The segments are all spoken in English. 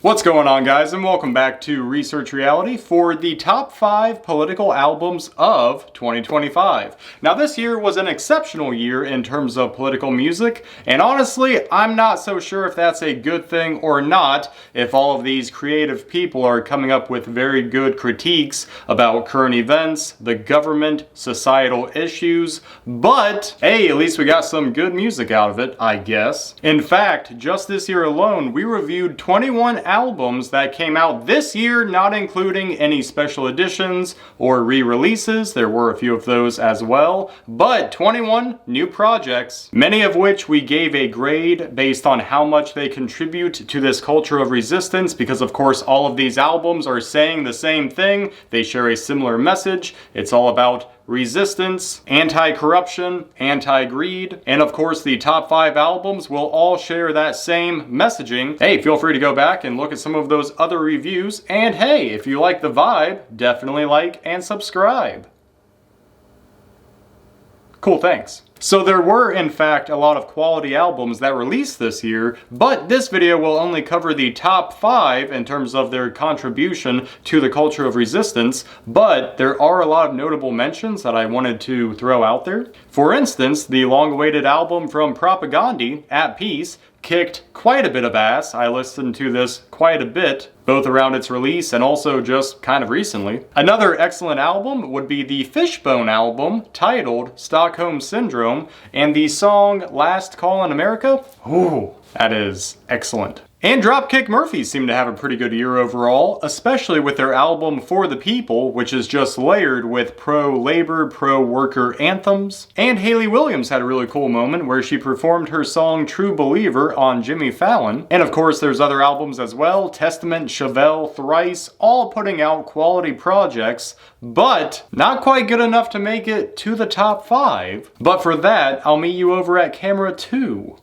What's going on, guys, and welcome back to Research Reality for the top 5 political albums of 2025. Now, this year was an exceptional year in terms of political music, and honestly, I'm not so sure if that's a good thing or not, if all of these creative people are coming up with very good critiques about current events, the government, societal issues, but hey, at least we got some good music out of it, I guess. In fact, just this year alone, we reviewed 21 albums that came out this year, not including any special editions or re-releases. There were a few of those as well, but 21 new projects, many of which we gave a grade based on how much they contribute to this culture of resistance, because of course all of these albums are saying the same thing. They share a similar message. It's all about resistance, anti-corruption, anti-greed, and of course the top 5 albums will all share that same messaging. Hey, feel free to go back and look at some of those other reviews, and hey, if you like the vibe, definitely like and subscribe. Cool, thanks. So there were, in fact, a lot of quality albums that released this year, but this video will only cover the top 5 in terms of their contribution to the culture of resistance, but there are a lot of notable mentions that I wanted to throw out there. For instance, the long-awaited album from Propagandhi, At Peace, kicked quite a bit of ass. I listened to this quite a bit, both around its release and also just kind of recently. Another excellent album would be the Fishbone album, titled Stockholm Syndrome, and the song Last Call in America. Ooh, that is excellent. And Dropkick Murphys seem to have a pretty good year overall, especially with their album For the People, which is just layered with pro-labor, pro-worker anthems. And Hayley Williams had a really cool moment where she performed her song True Believer on Jimmy Fallon. And of course there's other albums as well, Testament, Chevelle, Thrice, all putting out quality projects, but not quite good enough to make it to the top 5. But for that, I'll meet you over at camera 2.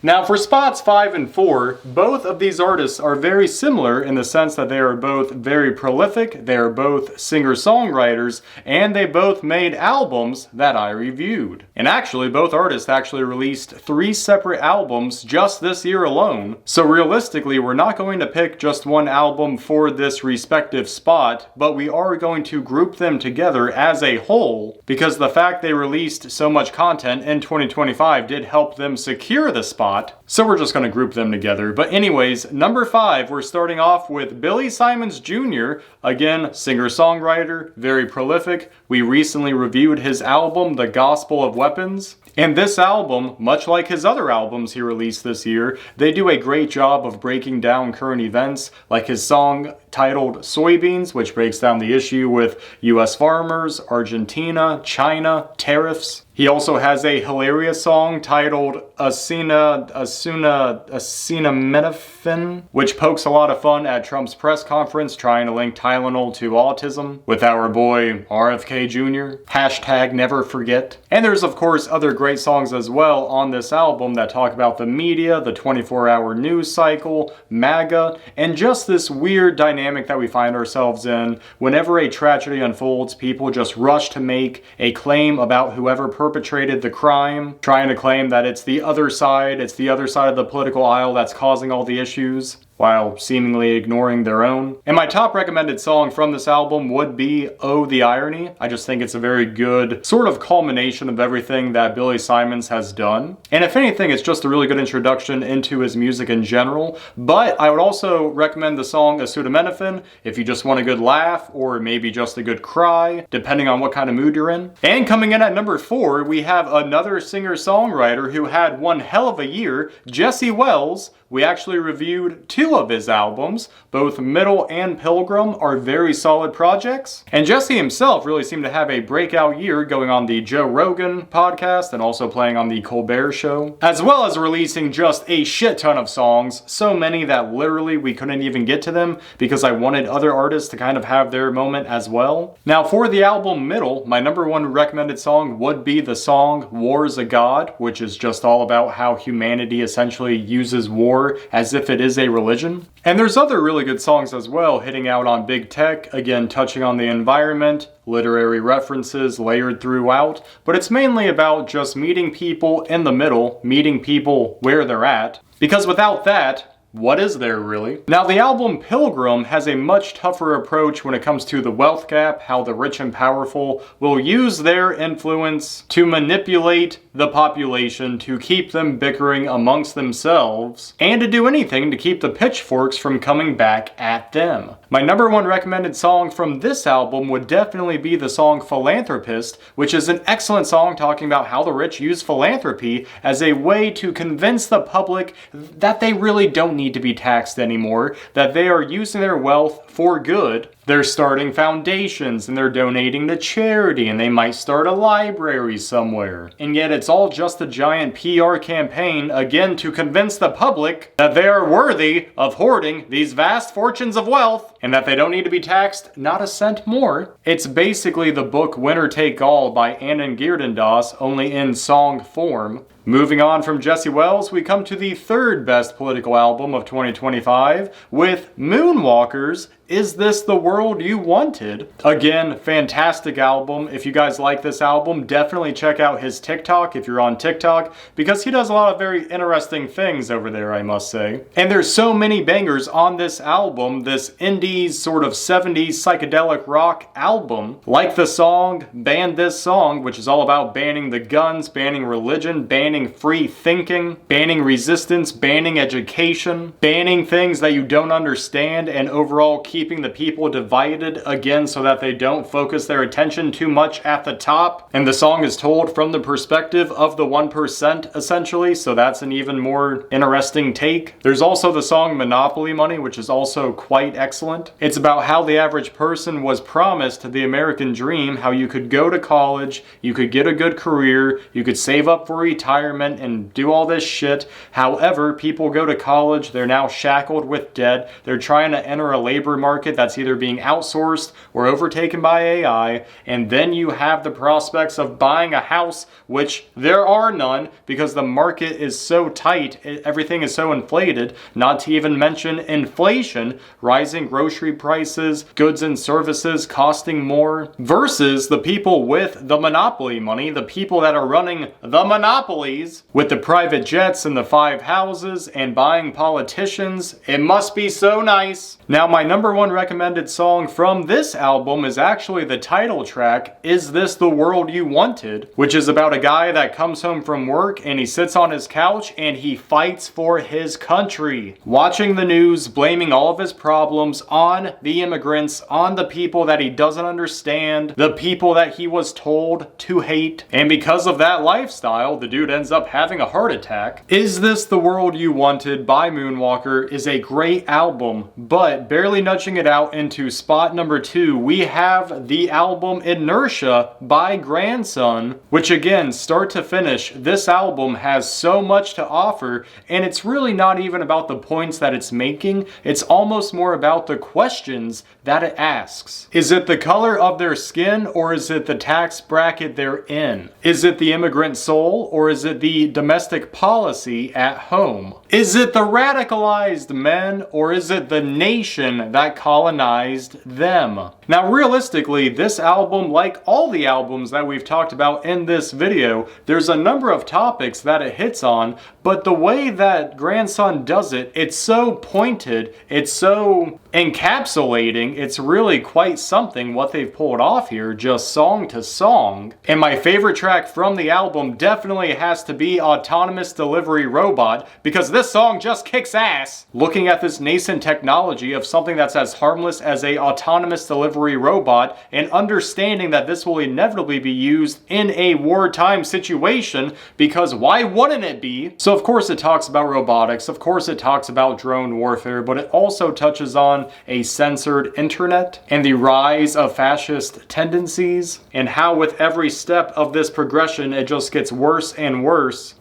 Now for spots 5 and 4, both of these artists are very similar in the sense that they are both very prolific, they are both singer-songwriters, and they both made albums that I reviewed. And actually, both artists actually released 3 separate albums just this year alone. So realistically, we're not going to pick just one album for this respective spot, but we are going to group them together as a whole, because the fact they released so much content in 2025 did help them secure the spot. So we're just going to group them together. But anyways, number 5, we're starting off with Billy Simons Jr. Again, singer-songwriter, very prolific. We recently reviewed his album, The Gospel of Weapons. And this album, much like his other albums he released this year, they do a great job of breaking down current events, like his song titled Soybeans, which breaks down the issue with US farmers, Argentina, China, tariffs. He also has a hilarious song titled Acetaminophen, which pokes a lot of fun at Trump's press conference trying to link Tylenol to autism with our boy RFK Jr. Hashtag never forget. And there's of course other great songs as well on this album that talk about the media, the 24-hour news cycle, MAGA, and just this weird dynamic that we find ourselves in. Whenever a tragedy unfolds, people just rush to make a claim about whoever perpetrated the crime, trying to claim that it's the other side of the political aisle that's causing all the issues, while seemingly ignoring their own. And my top recommended song from this album would be Oh the Irony. I just think it's a very good sort of culmination of everything that Billy Simons has done. And if anything, it's just a really good introduction into his music in general. But I would also recommend the song Acetaminophen if you just want a good laugh or maybe just a good cry, depending on what kind of mood you're in. And coming in at number 4, we have another singer-songwriter who had one hell of a year, Jesse Wells. We actually reviewed 2 of his albums. Both Middle and Pilgrim are very solid projects. And Jesse himself really seemed to have a breakout year, going on the Joe Rogan podcast and also playing on the Colbert Show, as well as releasing just a shit ton of songs, so many that literally we couldn't even get to them because I wanted other artists to kind of have their moment as well. Now for the album Middle, my number 1 recommended song would be the song War's a God, which is just all about how humanity essentially uses war as if it is a religion. And there's other really good songs as well, hitting out on big tech, again touching on the environment, literary references layered throughout, but it's mainly about just meeting people in the middle, meeting people where they're at, because without that, What is there really? Now the album Pilgrim has a much tougher approach when it comes to the wealth gap, how the rich and powerful will use their influence to manipulate the population to keep them bickering amongst themselves and to do anything to keep the pitchforks from coming back at them. My number one recommended song from this album would definitely be the song Philanthropist, which is an excellent song talking about how the rich use philanthropy as a way to convince the public that they really don't need to be taxed anymore, that they are using their wealth for good. They're starting foundations and they're donating to charity and they might start a library somewhere. And yet it's all just a giant PR campaign, again, to convince the public that they are worthy of hoarding these vast fortunes of wealth and that they don't need to be taxed not a cent more. It's basically the book Winner Take All by Annan Geerdendas, only in song form. Moving on from Jesse Wells, we come to the third best political album of 2025 with Moonwalker's Is This the World You Wanted? Again, fantastic album. If you guys like this album, definitely check out his TikTok if you're on TikTok, because he does a lot of very interesting things over there, I must say. And there's so many bangers on this album, this indie sort of 70s psychedelic rock album, like the song Ban This Song, which is all about banning the guns, banning religion, banning free thinking, banning resistance, banning education, banning things that you don't understand, and overall keeping the people divided again so that they don't focus their attention too much at the top. And the song is told from the perspective of the 1% essentially, so that's an even more interesting take. There's also the song Monopoly Money, which is also quite excellent. It's about how the average person was promised the American dream, how you could go to college, you could get a good career, you could save up for retirement and do all this shit. However, people go to college, they're now shackled with debt, they're trying to enter a labor market that's either being outsourced or overtaken by AI, and then you have the prospects of buying a house, which there are none because the market is so tight, everything is so inflated, not to even mention inflation, rising grocery prices, goods and services costing more, versus the people with the monopoly money, the people that are running the monopolies with the private jets and the 5 houses and buying politicians. It must be so nice. Now, my number one recommended song from this album is actually the title track, Is This the World You Wanted? Which is about a guy that comes home from work and he sits on his couch and he fights for his country. Watching the news, blaming all of his problems on the immigrants, on the people that he doesn't understand, the people that he was told to hate. And because of that lifestyle, the dude ends up having a heart attack. Is This the World You Wanted by Moonwalker is a great album, but barely nudging it out into spot number 2, we have the album Inertia by Grandson, which again, start to finish, this album has so much to offer, and it's really not even about the points that it's making, it's almost more about the questions that it asks. Is it the color of their skin, or is it the tax bracket they're in? Is it the immigrant soul, or is it the domestic policy at home? Is it the radicalized men, or is it the nation that colonized them? Now, realistically, this album, like all the albums that we've talked about in this video, there's a number of topics that it hits on, but the way that Grandson does it, it's so pointed, it's so encapsulating, it's really quite something what they've pulled off here, just song to song. And my favorite track from the album definitely has to be Autonomous Delivery Robot, because this song just kicks ass. Looking at this nascent technology of something that's as harmless as a autonomous delivery robot, and understanding that this will inevitably be used in a wartime situation, because why wouldn't it be? So of course it talks about robotics, of course it talks about drone warfare, but it also touches on a censored internet and the rise of fascist tendencies, and how with every step of this progression it just gets worse and worse.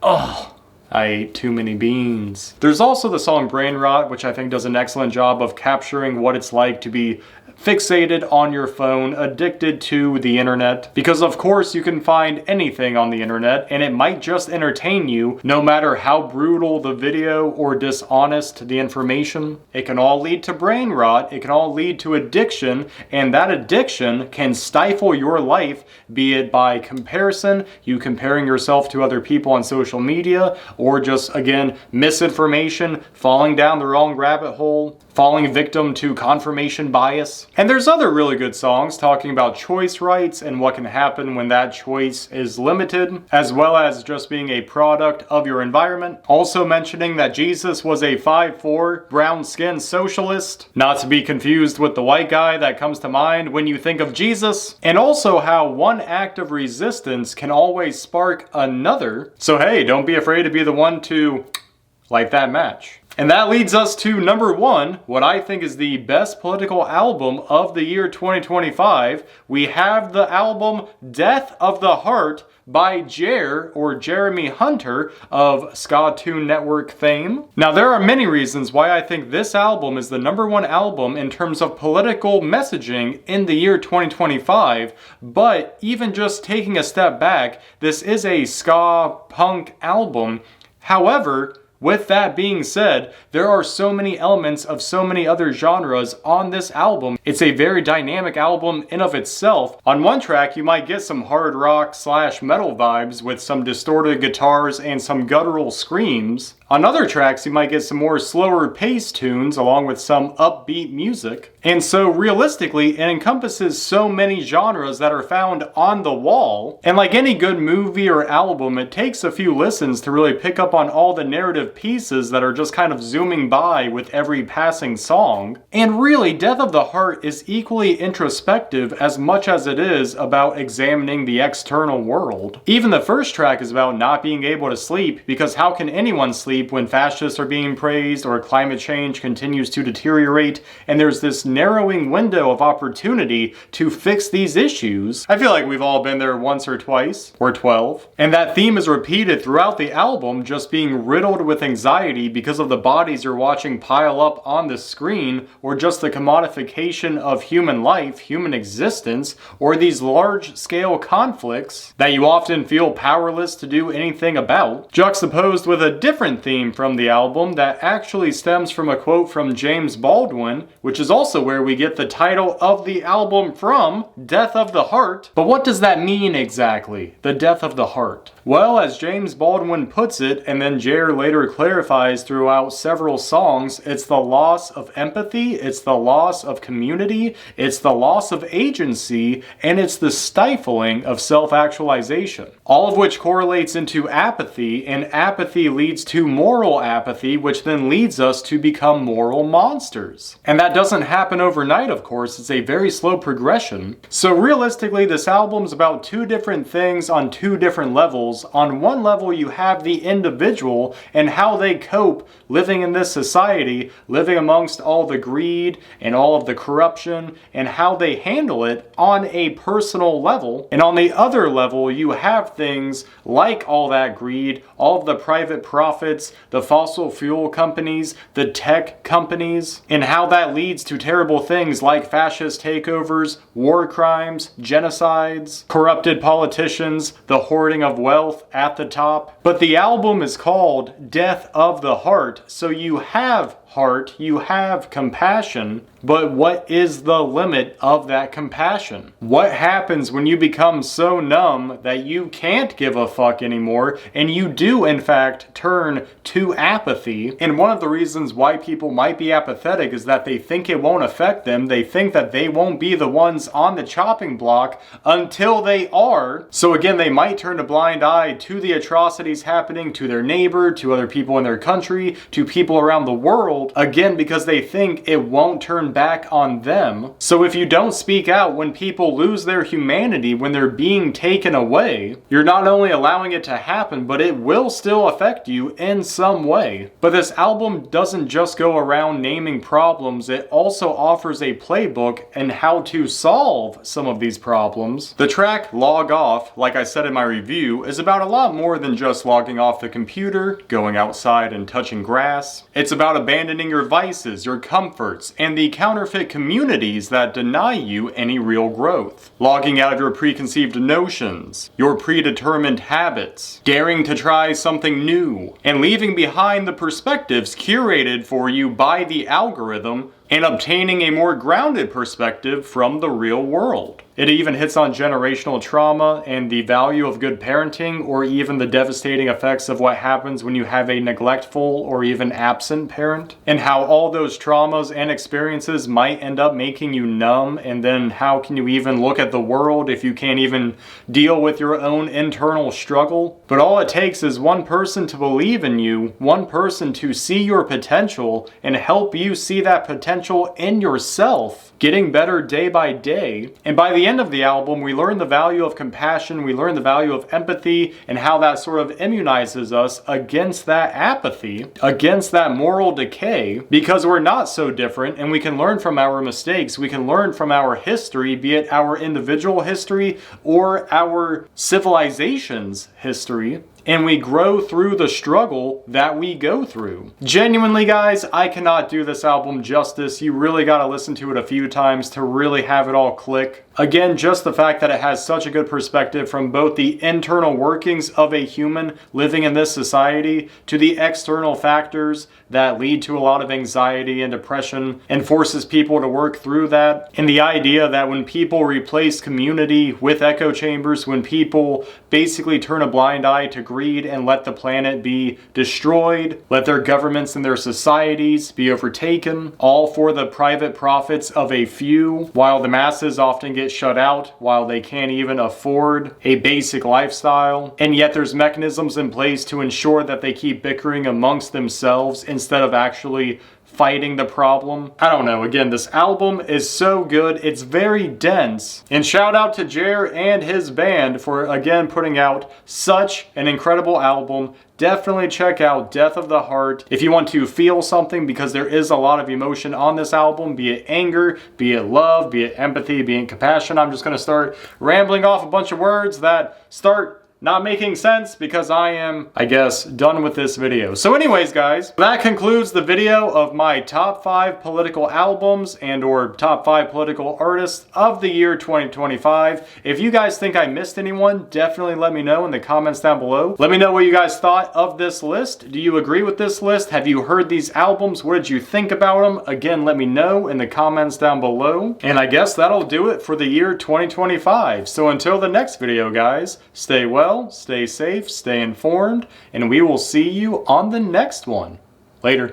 Oh, I ate too many beans. There's also the song Brain Rot, which I think does an excellent job of capturing what it's like to be fixated on your phone, addicted to the internet. Because of course you can find anything on the internet and it might just entertain you, no matter how brutal the video or dishonest the information. It can all lead to brain rot, it can all lead to addiction, and that addiction can stifle your life, be it by comparison, you comparing yourself to other people on social media, or just, again, misinformation, falling down the wrong rabbit hole, falling victim to confirmation bias. And there's other really good songs talking about choice rights and what can happen when that choice is limited, as well as just being a product of your environment. Also mentioning that Jesus was a 5'4", brown-skinned socialist, not to be confused with the white guy that comes to mind when you think of Jesus. And also how one act of resistance can always spark another. So hey, don't be afraid to be the one to light that match. And that leads us to number 1, what I think is the best political album of the year 2025. We have the album Death of the Heart by Jeremy Hunter of Ska Tune Network fame. Now there are many reasons why I think this album is the number 1 album in terms of political messaging in the year 2025, but even just taking a step back, this is a ska punk album. However, with that being said, there are so many elements of so many other genres on this album. It's a very dynamic album in of itself. On one track, you might get some hard rock / metal vibes with some distorted guitars and some guttural screams. On other tracks, you might get some more slower paced tunes along with some upbeat music. And so realistically, it encompasses so many genres that are found on the wall. And like any good movie or album, it takes a few listens to really pick up on all the narrative pieces that are just kind of zooming by with every passing song. And really, Death of the Heart is equally introspective as much as it is about examining the external world. Even the first track is about not being able to sleep, because how can anyone sleep when fascists are being praised or climate change continues to deteriorate and there's this narrowing window of opportunity to fix these issues? I feel like we've all been there once or twice, or 12. And that theme is repeated throughout the album, just being riddled with anxiety because of the bodies you're watching pile up on the screen, or just the commodification of human life, human existence, or these large-scale conflicts that you often feel powerless to do anything about, juxtaposed with a different theme from the album that actually stems from a quote from James Baldwin, which is also where we get the title of the album from, Death of the Heart. But what does that mean exactly, the death of the heart? Well, as James Baldwin puts it, and then Jer later clarifies throughout several songs, it's the loss of empathy, it's the loss of community, it's the loss of agency, and it's the stifling of self-actualization. All of which correlates into apathy, and apathy leads to moral apathy, which then leads us to become moral monsters. And that doesn't happen overnight, of course, it's a very slow progression. So realistically, this album's about 2 different things on 2 different levels. On one level, you have the individual and how they cope living in this society, living amongst all the greed and all of the corruption, and how they handle it on a personal level. And on the other level, you have things like all that greed, all of the private profits, the fossil fuel companies, the tech companies, and how that leads to terrible things like fascist takeovers, war crimes, genocides, corrupted politicians, the hoarding of wealth at the top. But the album is called Death of the Heart, so you have heart, you have compassion, but what is the limit of that compassion? What happens when you become so numb that you can't give a fuck anymore, and you do in fact turn to apathy? And one of the reasons why people might be apathetic is that they think it won't affect them, they think that they won't be the ones on the chopping block until they are. So again, they might turn a blind eye to the atrocities happening to their neighbor, to other people in their country, to people around the world, again because they think it won't turn back on them. So if you don't speak out when people lose their humanity, when they're being taken away, you're not only allowing it to happen, but it will still affect you in some way. But this album doesn't just go around naming problems, it also offers a playbook and how to solve some of these problems. The track Log Off, like I said in my review, is about a lot more than just logging off the computer, going outside and touching grass. It's about abandoning your vices, your comforts, and the counterfeit communities that deny you any real growth. Logging out of your preconceived notions, your predetermined habits, daring to try something new, and leaving behind the perspectives curated for you by the algorithm and obtaining a more grounded perspective from the real world. It even hits on generational trauma and the value of good parenting, or even the devastating effects of what happens when you have a neglectful or even absent parent, and how all those traumas and experiences might end up making you numb, and then how can you even look at the world if you can't even deal with your own internal struggle? But all it takes is one person to believe in you, one person to see your potential and help you see that potential in yourself, getting better day by day. And by the end of the album, we learn the value of compassion, we learn the value of empathy, and how that sort of immunizes us against that apathy, against that moral decay, because we're not so different, and we can learn from our mistakes, we can learn from our history, be it our individual history or our civilization's history, and we grow through the struggle that we go through. Genuinely, guys, I cannot do this album justice. You really gotta listen to it a few times to really have it all click. Again, just the fact that it has such a good perspective from both the internal workings of a human living in this society to the external factors that lead to a lot of anxiety and depression and forces people to work through that. And the idea that when people replace community with echo chambers, when people basically turn a blind eye to greed and let the planet be destroyed, let their governments and their societies be overtaken, all for the private profits of a few, while the masses often get shut out, while they can't even afford a basic lifestyle. And yet there's mechanisms in place to ensure that they keep bickering amongst themselves instead of actually fighting the problem. I don't know, again, this album is so good, it's very dense, and shout out to Jer and his band for again putting out such an incredible album. Definitely check out Death of the Heart if you want to feel something, because there is a lot of emotion on this album, be it anger, be it love, be it empathy, be it compassion. I'm just gonna start rambling off a bunch of words that start not making sense because I am, I guess, done with this video. So anyways, guys, that concludes the video of my top 5 political albums and or top 5 political artists of the year 2025. If you guys think I missed anyone, definitely let me know in the comments down below. Let me know what you guys thought of this list. Do you agree with this list? Have you heard these albums? What did you think about them? Again, let me know in the comments down below. And I guess that'll do it for the year 2025. So until the next video, guys, stay well, stay safe, stay informed, and we will see you on the next one. Later.